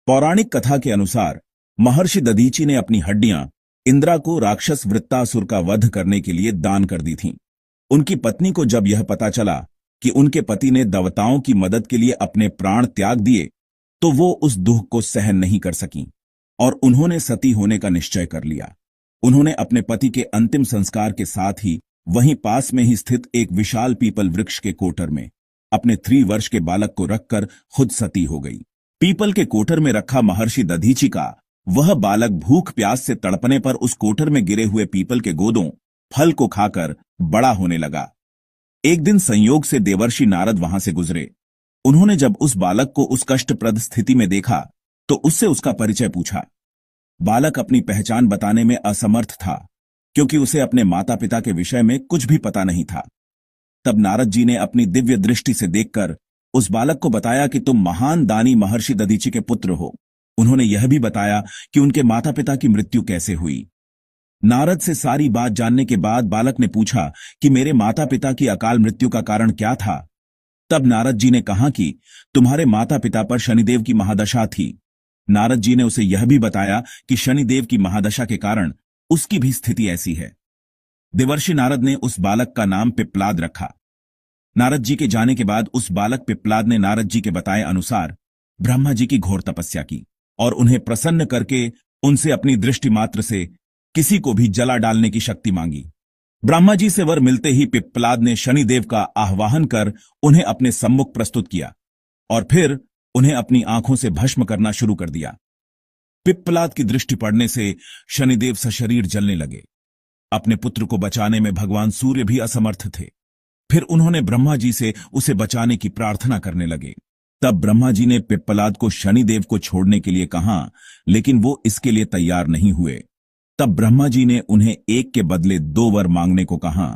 पौराणिक कथा के अनुसार महर्षि दधीचि ने अपनी हड्डियां इंद्रा को राक्षस वृत्तासुर का वध करने के लिए दान कर दी थीं। उनकी पत्नी को जब यह पता चला कि उनके पति ने देवताओं की मदद के लिए अपने प्राण त्याग दिए, तो वो उस दुख को सहन नहीं कर सकीं और उन्होंने सती होने का निश्चय कर लिया। उन्होंने अपने पति के अंतिम संस्कार के साथ ही वहीं पास में ही स्थित एक विशाल पीपल वृक्ष के कोटर में अपने 3 वर्ष के बालक को रखकर खुद सती हो गई। पीपल के कोटर में रखा महर्षि दधीचि का वह बालक भूख प्यास से तड़पने पर उस कोटर में गिरे हुए पीपल के गोदों फल को खाकर बड़ा होने लगा। एक दिन संयोग से देवर्षि नारद वहां से गुजरे। उन्होंने जब उस बालक को उस कष्टप्रद स्थिति में देखा तो उससे उसका परिचय पूछा। बालक अपनी पहचान बताने में असमर्थ था, क्योंकि उसे अपने माता पिता के विषय में कुछ भी पता नहीं था। तब नारद जी ने अपनी दिव्य दृष्टि से देखकर उस बालक को बताया कि तुम महान दानी महर्षि दधीचि के पुत्र हो। उन्होंने यह भी बताया कि उनके माता पिता की मृत्यु कैसे हुई। नारद से सारी बात जानने के बाद बालक ने पूछा कि मेरे माता पिता की अकाल मृत्यु का कारण क्या था। तब नारद जी ने कहा कि तुम्हारे माता पिता पर शनिदेव की महादशा थी। नारद जी ने उसे यह भी बताया कि शनिदेव की महादशा के कारण उसकी भी स्थिति ऐसी है। देवर्षि नारद ने उस बालक का नाम पिप्पलाद रखा। नारद जी के जाने के बाद उस बालक पिप्पलाद ने नारद जी के बताए अनुसार ब्रह्मा जी की घोर तपस्या की और उन्हें प्रसन्न करके उनसे अपनी दृष्टि मात्र से किसी को भी जला डालने की शक्ति मांगी। ब्रह्मा जी से वर मिलते ही पिप्पलाद ने शनिदेव का आह्वान कर उन्हें अपने सम्मुख प्रस्तुत किया और फिर उन्हें अपनी आंखों से भस्म करना शुरू कर दिया। पिप्पलाद की दृष्टि पड़ने से शनिदेव सशरीर जलने लगे। अपने पुत्र को बचाने में भगवान सूर्य भी असमर्थ थे। फिर उन्होंने ब्रह्मा जी से उसे बचाने की प्रार्थना करने लगे। तब ब्रह्मा जी ने पिप्पलाद को शनिदेव को छोड़ने के लिए कहा, लेकिन वो इसके लिए तैयार नहीं हुए। तब ब्रह्मा जी ने उन्हें एक के बदले 2 वर मांगने को कहा।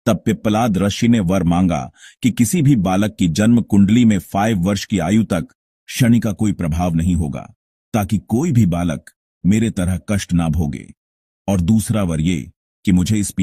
तब पिप्पलाद ऋषि ने वर मांगा कि किसी भी बालक की जन्म कुंडली में 5 वर्ष की आयु तक शनि का कोई प्रभाव नहीं होगा, ताकि कोई भी बालक मेरे तरह कष्ट ना भोगे। और दूसरा वर ये कि मुझे इस